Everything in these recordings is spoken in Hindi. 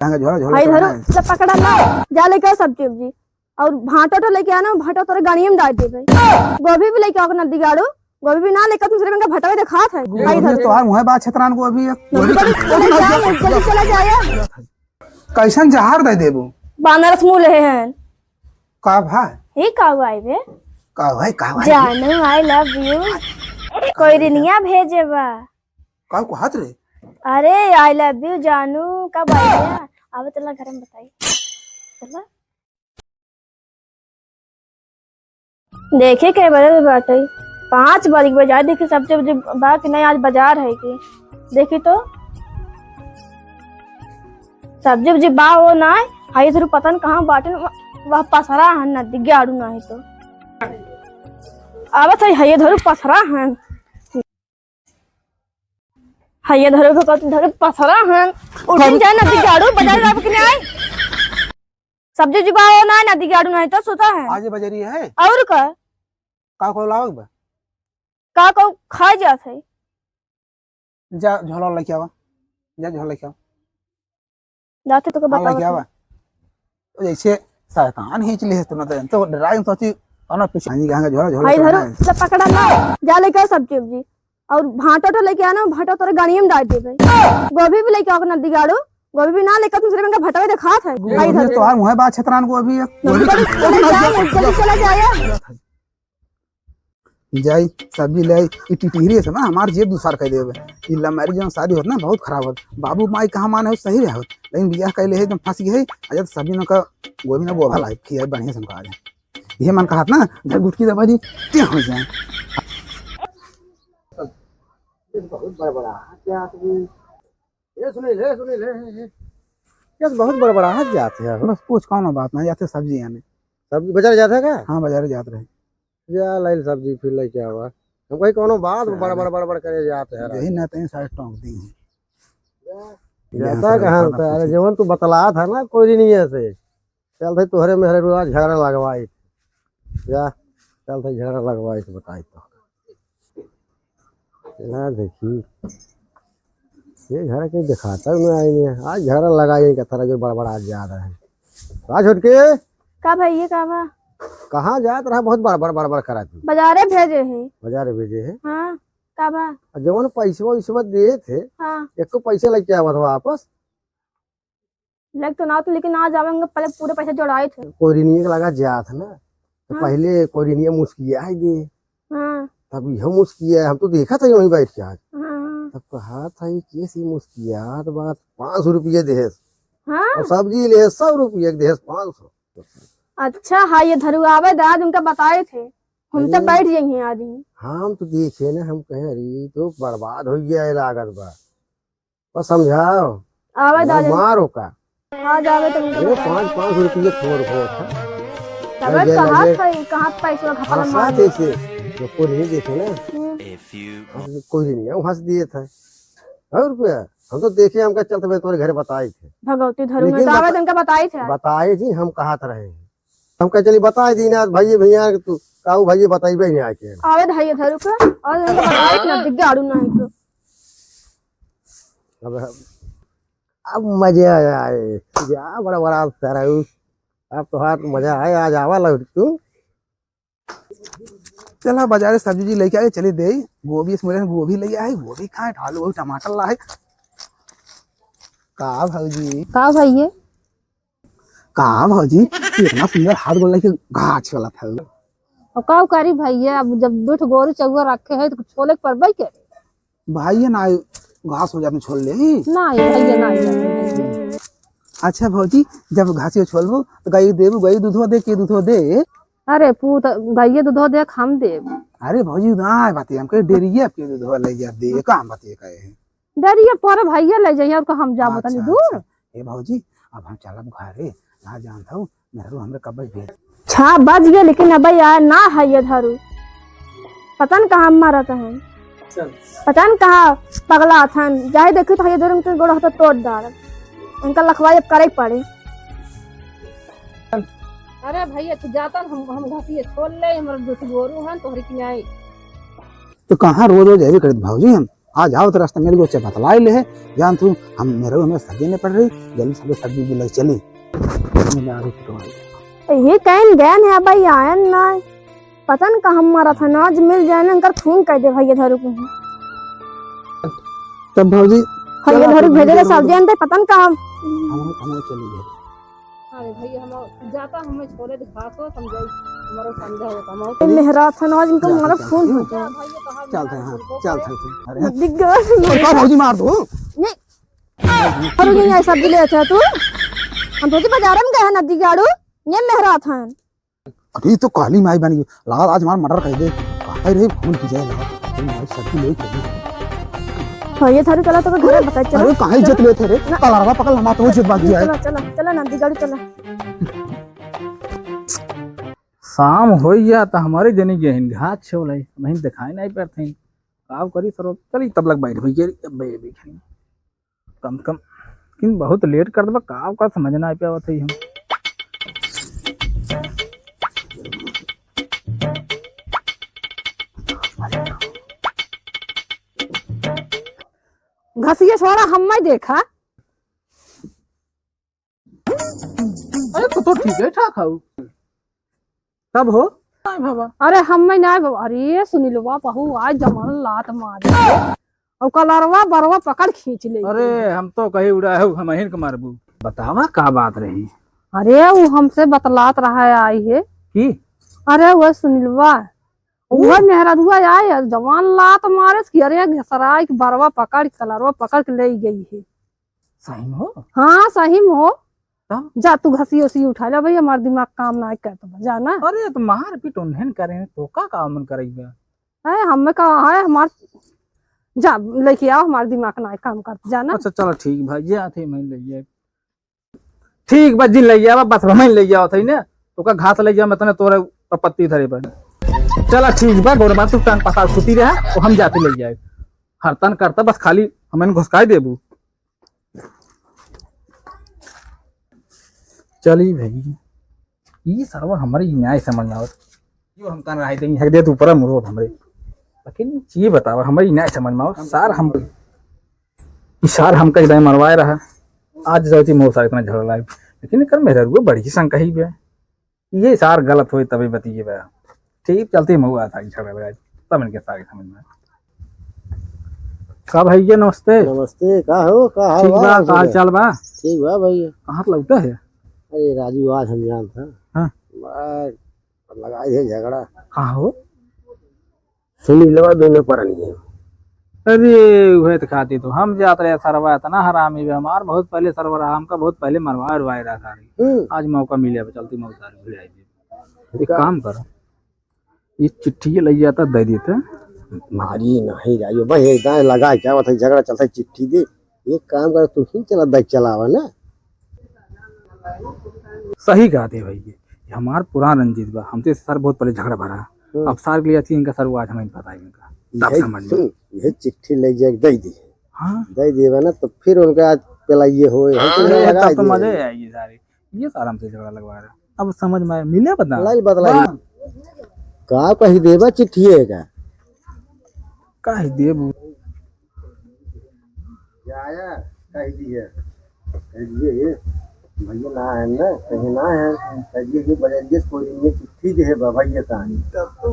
भाई धरो जब पकड़ा ना जा लेके सब्जी उब्जी और भाटा तो लेके आना भाटा तोरे गाड़ी में डाल दे भाई गोभी भी लेके आओ नदी गाड़ो गोभी भी ना लेकर दूसरे में भटवे दिखा था भाई धरो तो मुहे बात छतरान को अभी जल्दी चला जाया कैसन जहार दे देबू बानरस मुंह ले हैं का भाई हे का भाई बे का भाई जानू आई लव यू कोई रिनिया भेजे बा का को हाथ रे अरे आई लव यू जानू कब आया अब चला घर में बताई चला देखे के बजे बाटे 5 बजे बाजार देखी सब्जी बा कि नहीं आज बाजार है कि देखी तो सब्जी उब्जी बा हो ना हाई थोड़ी पता नहीं कहाँ बाटे वह पसरा है नदी गाड़ू ना है तो अब तो हाई धरू पसरा है हाई धरू पसरा है उठन जाए नदी गाड़ू बाजार जाब कि नहीं सब्जी जी बा हो ना नदी गाड़ू नहीं तो सोता है आज बजरी है और का को लाओ बा का को खा जात है जा झोला लेके आवा जा झोला लेके आवा जाते तो बता लेके आवा जैसे शैतान खींच ले तो डराई सोची और पीछे आनी गंगा झोला भाई धरो जब पकड़ा ना जा लेके सब्जी उब्जी और भाटा तो लेके आना भाटा तोरे गाड़ी में डाल दे भाई गोभी भी लेके आओ नदी गाड़ो गोभी भी ना लेकर दूसरे में भटवे दिखा था भाई धरो तो मुहे बात छतरान को अभी जल्दी चला जाया जाई सब्जी ले टिटहरी से ना हमार जेब दूसर कह देवे ई लमारी जन शादी होत ना बहुत खराब होत बाबू माई कहा माने हो सही रहे लेकिन बियाह कैले है एकदम फंस गई है अजब सब्जी न का गोभी ना बोभा लाइक खिया बढ़िया से आ जाए ये मन कहत ना जब गुटकी दबा दी क्या हो जाए बहुत बड़ा क्या ये सुनी ले ये बहुत बड़ा हाथ जाते हैं बस कुछ कौन बात ना जाते सब्जी आने सब्जी बाजार जाते है का हां बाजार जाते रहे जा लाइल सब्जी फिर ले क्या हुआ हम कोई कोनो बात बड़ करे जाते हैं यही ना तई साइड टोंक दी जाता कहां पे अरे जवन तू बतला था ना कोई नहीं ऐसे चल थे तोहरे मेरे रोज झगड़ा लगवाई जा चल थे झगड़ा लगवाई तो बताई तो ना देखी ये घर के दिखाता मैं आई नहीं आज झगड़ा लगाई का तरह जो बड़ा जा रहा है आज छोटके का भाई ये का बा कहाँ जात रहा बहुत बड़ करा तू बाजारे भेजे हैं बाजार भेजे है हाँ का बा जवन पैसा दिए थे हाँ एक पैसे लेके आवा था वापस लग तो ना तो लेकिन आज आवेंगे पहले पूरे पैसे जोड़ाए थे कोरिनिया का लगा जात ना तो हाँ। पहले कोरिनिया मुस्किया है दे हाँ तब यह मुस्किया हम तो देखा था वहीं बैठ के आज हाँ तब कहा था ये कैसी मुस्किया तो बात 500 रुपये देस हाँ और सब्जी ले 100 रुपये देस 500 अच्छा हाँ ये धरू आवे दाद उनका बताए थे हम तो बैठ जाएंगे आज ही हम तो देखे ना हम कहे अरे तो बर्बाद हो गया है लागत बा बस समझाओ आवे दाद मारो का आज आवे तो वो 500 रुपये थोड़ तब कहाँ पैसा खपा साथ ऐसे जो कोई नहीं देखे ना कोई नहीं वहां से दिए थे 100 रुपया हम तो देखे हमका चलते हुए तुम्हारे घर बताए थे भगवती धरू में आवे उनका बताए थे बताए जी हम कहा रहे हैं हम कह चली बताए दी ना भाई भैया तू काऊ भाई बताइबे नहीं आके आवे धाई धरू का और उनका बताए थे ना गाड़ू नहीं तो अब मजा आए जा बड़ा सारा अब तो हाथ मजा आए आज आवा लग तू चला बाजार सब्जी जी लेके आए चले दे गोभी इसमें गोभी ले आए गोभी खाए आलू टमाटर लाए का भौजी का भौजी इतना सुंदर हाथ गोल लेके गाछ वाला था और का करी भैया अब जब दूठ गोरू चौवा रखे है तो छोले पर भाई के भाई ना घास हो जाते छोड़ ले ना भैया ना अच्छा भौजी जब घासी छोड़बो तो गाय देबू गाय दूधवा दे के दूधवा दे अरे पूत भैया दूध दे हम दे अरे भौजी ना बात हम के डेरिया के दूधवा ले जा दे काम बात कहे है डरिया पर भैया ले जाइए और हम जाबो तनी दूर ए भौजी अब हम चलब घरे ना जानता हूं मेरे हमरे कब भेज छा बज गया लेकिन अब यार ना है ये धरू पता न कहाँ मारा था पता न कहाँ पगला था जाए देखी तो ये धरू में गोड़ा होता तोड़ डाल उनका लखवाई अब करे पड़े अरे भैया तू जाता हम घासी छोड़ ले हमर दूध गोरू हन तोहरी की नहीं तो कहाँ रोज रोज ऐसे करत भौजी हम आ जाओ तो रास्ता मेरे को चे बतला ले है जान तू हम मेरे में सब्जी नहीं पड़ रही जल्दी से सब्जी भी ले चली मैं आ रही तो ये कहीं गैन है भाई आयन ना पता न कहाँ मारा था ना आज मिल जाए ना कर खून कर दे भैया धरू को तब भौजी भैया धरू भेजे रे सब्जी अंदर पता न कहाँ हम चली गए अरे भैया हम जाता हमें छोले दिखासो समझाई हमारा समझा होता हम मेहरा था ना आज इनको मारा खून हो गया चलते हैं चलते हैं अरे दिख गया का भौजी मार दो नहीं और ये ऐसा सब्जी ले अच्छा तू हम तो बाजार में गए हैं नदी गाड़ू ये मेहरा था अरे तो काली माई बन गई लगा आज हमारा मर्डर कर दे कहा रे फोन की जाए लगा तुम माई सब्जी ले चली भैया थारू चला तो घर बता चलो अरे कहां इज्जत लेते रे कलरवा पकड़ लमा तो इज्जत बात जाए चला चला चला नदी गाड़ी चला शाम हो गया तो हमारे जनी के हिन घात छो लाई महीन दिखाई नहीं पड़ते काम करी सरो चली तब लग बैठ भई अब बे भी कम कम किन बहुत लेट कर दबा काम का समझ ना पे आवत है हम घसिए छोड़ा हम नहीं देखा। अरे तो ठीक है ठाक हाउ तब हो नहीं बाबा अरे हम नहीं बाबा अरे सुनीलवा बहू आज जमन लात मार और कलरवा बरवा पकड़ खींच ले। अरे हम तो कहीं उड़ा है हम हिन के मारबू बतावा का बात रही। अरे वो हमसे बतलात रहा है आई है की अरे वो सुनीलवा वो मेहरदुआ आए जवान लात मारे कि अरे घसराई की बरवा पकड़ कलरवा पकड़ के ले गई है। सही में हो हाँ सही में हो तब? जा तू घसी उसी उठा ले भाई हमारा दिमाग काम ना करता जाना। अरे तो मार पीट उन्हें करे तो का काम मन करेगा है हमें कहा है हमार जा लेके आओ हमारा दिमाग ना काम करता जाना। अच्छा चलो ठीक भाई ये आते मैं ले जाए ठीक बस जिन ले जावा बस मैं ले जाओ थई ने तो का घास ले जा मैं तने तोरे पत्ती धरे पर चला ठीक बा गोरबा तू टांग पता छुटी रहा तो हम जाते ले जाए हरतन करता बस खाली हमें घुसकाई देबू चली भाई ये सर्वर हमारे न्याय समझ में आवत यो हम तन रह देंगे हक दे तू ऊपर मुरो हमरे लेकिन ये बतावा हमारी न्याय समझ में आवत सार हम इशार हम कहीं मरवाए रहा आज जाती मोर सारे इतना झगड़ा लाए लेकिन कर मेरे रुए बड़ी शंका ही बे ये सार गलत होए तभी बताइए बे ठीक चलती महुआ था झगड़ा लगा तब इनके सारे समझ में का भैया नमस्ते नमस्ते का हो का हाल ठीक बा का हाल चाल बा ठीक बा भैया कहाँ लगता है अरे राजू आज हम जानता हाँ लगाई है झगड़ा कहाँ हो सुनीलवा दोनों पर नहीं है। अरे वह तो खाती तो हम जाते रहे सरवा इतना हरामी भी हमार बहुत पहले सरवर हमका बहुत पहले मरवा उरवाए रहा सारी आज मौका मिले चलती मौका सारी भुलाई एक काम करो ये चिट्ठी ले जाता दे देते मारी नहीं राजू भाई इतना लगा क्या होता झगड़ा चलता चिट्ठी दे एक काम कर तू ही चला दे चलावा ना सही कहते भाई ये हमार पुरान रंजीत बा हमसे सर बहुत पहले झगड़ा भरा अब सार के लिए थी इनका सर आज हमें पता है इनका तब समझ में ये चिट्ठी ले जाके दे दी हाँ दे देवे ना तो फिर उनका पहला ये हो तब तो मजे आएगी सारी ये सारा हमसे झगड़ा लगवा रहा अब समझ में मिले बदला का कही देवा चिट्ठी का का देबू आया कह दिए ये भैया ना है ना कहीं ना है कहिए कि बजरिए कोई ये चिट्ठी दे है भैया तानी तब तो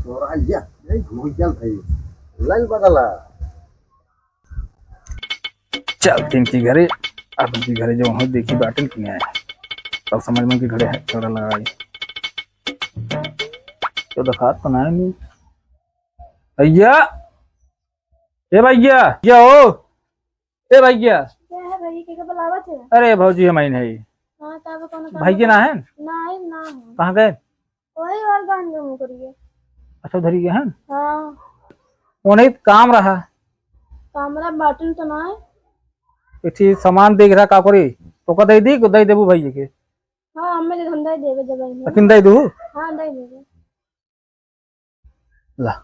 चोरा या नहीं घूम चल भाई लाइन बदला चल इनकी घरे अब इनकी घरे जो हो देखी बाटल की आया तब समझ में कि घरे है झगड़ा लगाई तो दखात बनाए नहीं भैया ए भैया क्या हो ए भैया क्या है भाई के बुलावत है अरे भौजी हमारी है हां तब कौन भैया ना है ना है ना है कहाँ गए वही और गान में करिए अच्छा उधर ही गए हैं हां वो नहीं काम रहा कमरा बाटल तो ना है इठी सामान देख रहा का करी तो का दे दी को दे देबू भैया के हां हमें तो धंधा देवे जब लेकिन दे दू हां दे देवे ला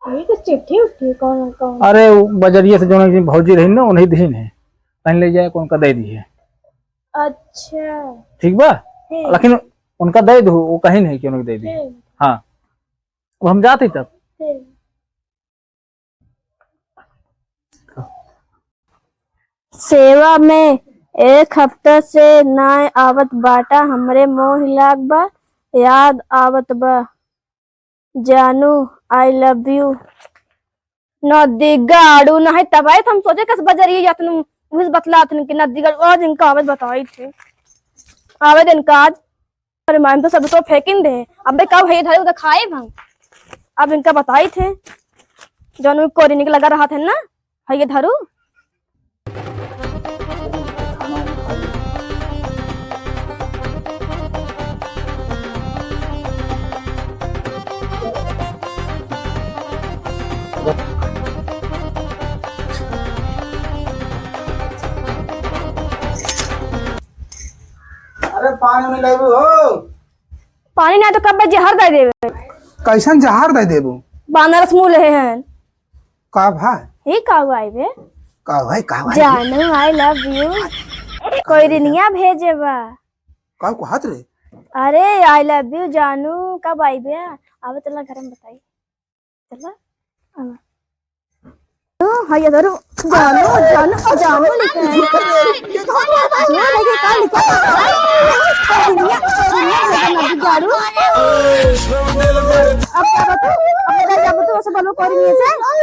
ये तो चिट्ठी उठी कौन कौन अरे बजरिए से जो भौजी रही ना उन्हीं दीन है कहीं ले जाए कौन का दे दी है अच्छा ठीक बा ठीक लेकिन उनका दे दो वो कहीं नहीं कि उन्हें दे दी ठीक हाँ अब हम जाते तब। सेवा में 1 हफ्ता से नाय आवत बाटा, हमरे मोह लाग बा, याद आवत बा। जानू आई लव यू। नदी गाड़ू नहीं तब आए हम सोचे कस बजरिए जातन उस बतलातन कि नदी गाड़ू आज इनका आवाज बताई थे आवे दिन का आज। अरे मान तो सब तो फेंकिन दे अब कब है इधर उधर खाए भंग। अब इनका बताई थे जानू कोरिनी के लगा रहा था ना है ये धरू। अरे पानी में लेबू हो। पानी ना तो कब जहर दे देवे। कैसन जहर दे देबू? बानरस मुंह ले हैं का भाई ही का आई बे का भाई जानू आई लव यू कोई रिनिया भेजे बा। का को हाथ रे? अरे आई लव यू जानू कब आई बे आवे चला घर में बताई चला हाँ ये धरो जानू जानू ओ जानू लिखे हैं जो लगे का लिखा रिनिया रिनिया जानू अब क्या बता अब जा बता ऐसे बोलो कोई नहीं से हां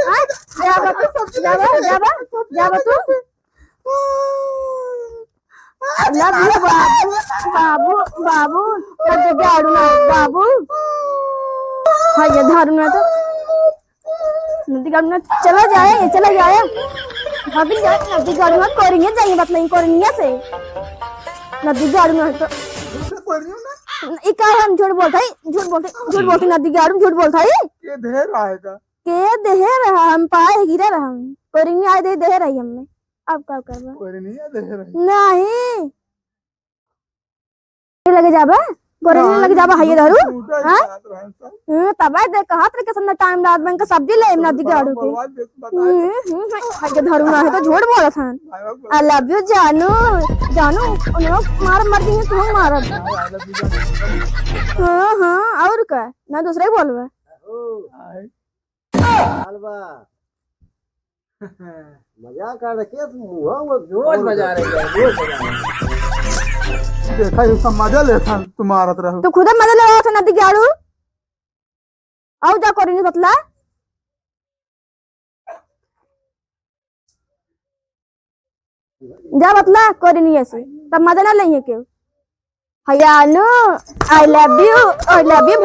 जा बता जा बता लव यू बाबू बाबू बाबू गाड़ू ना बाबू हाँ ये धरू ना तो नदी गाड़ू ना चला जाए भाभी जाए नदी गाड़ू ना कोरिंगे जाएंगे बात नहीं कोरिंगे से नदी गाड़ू ना तो इका हम झूठ बोलते नदी गाड़ू झूठ बोलता है ये देर आएगा के देहे रहा हम पाए गिरे रहा कोरिंगे आए दे रही हमने अब क्या करबा कोई नहीं है देर है नहीं लगे जाबा कोरिंगे लगे जाबा है ये धरू हां तब दे कहा तेरे के संग टाइम रात बैंक का सब्जी ले नदी गाड़ू के है धरू ना है तो झूठ बोला था। आई लव यू जानू जानू उन्होंने मार मर गई तू मार हां और का ना दूसरे बोलबा हलवा मजाक कर रखे तुम वो रोज बजा रहे हो रोज बजा देखा ये सब मजा लेता तुम्हारा तरह तो खुद मजा ले रहा था नदी गाड़ू आओ जा कोरिंगे बतला जा बतला कोरिंगे ऐसे तब मजा ना लेंगे क्यों हयानो I love you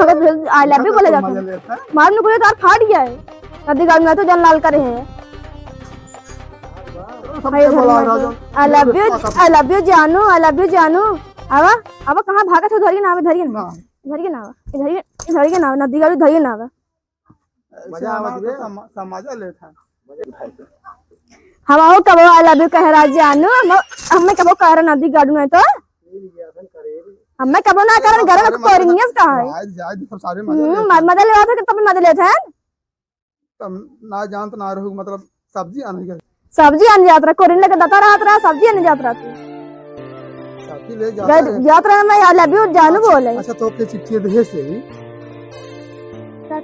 Bhagat I love you बोले जाते हैं मार नु कोई तार फाड़ गया है नदी गाड़ू ना तो जन लाल करे हैं आई लव यू जानू आवा आवा कहाँ भागा था धरिए ना धरिए ना नदी गाड़ी धरिए ना मजा आवत रे मजा लेता हम आओ कबो आई लव यू कह रहा जानू हमें कबो कह रहा नदी गाड़ी में तो हमें कबो ना कर घर में कोरिंगस का है आज सब सारे मजा ले रहा था कि तब मजा लेते हैं तब ना जानत ना रहू मतलब सब्जी आने के सब्जी आने जात रहा कोरिंग लगे दता रहा सब्जी आने जात रहा सब्जी ले जात रहा मैं आई लव यू जानू बोले। अच्छा तो के चिट्ठी दे से क्या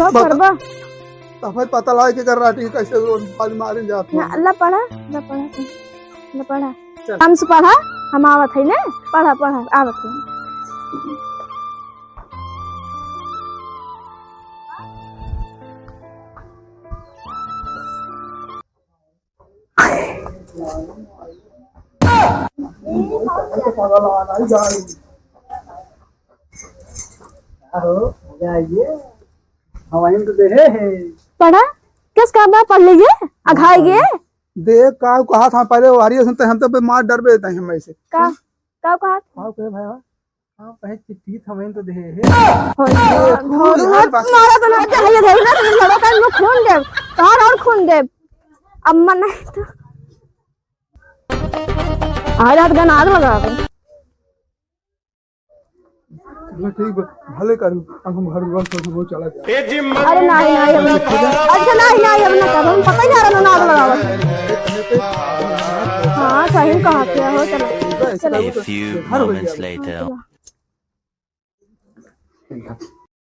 करबा तो फिर पता लगा के कर रहा है कैसे रोज पाली मारे जाते ना अल्लाह पढ़ा हम से पढ़ा हम आवत है ना पढ़ा आवत है पढ़ा किस काम पढ़ लीजिए अघाएंगे देख का कहा था पहले वारी सुनते हम तो मार डर बे हम ऐसे का कहा हां कहे भाई हां पहले चिट्ठी थमें तो दे मारा तो ना चाहिए थे ना तुम लड़ा का लो खून दे तार और खून दे अम्मा नहीं तो आज रात गाना आग लगा दे ठीक भले करूं हम घर वन तो वो चला गया अरे नहीं अच्छा नहीं अब ना कर हम पता ही नहीं रहा ना आग लगावा हां सही कहा क्या हो चलो A few moments later. ठीक है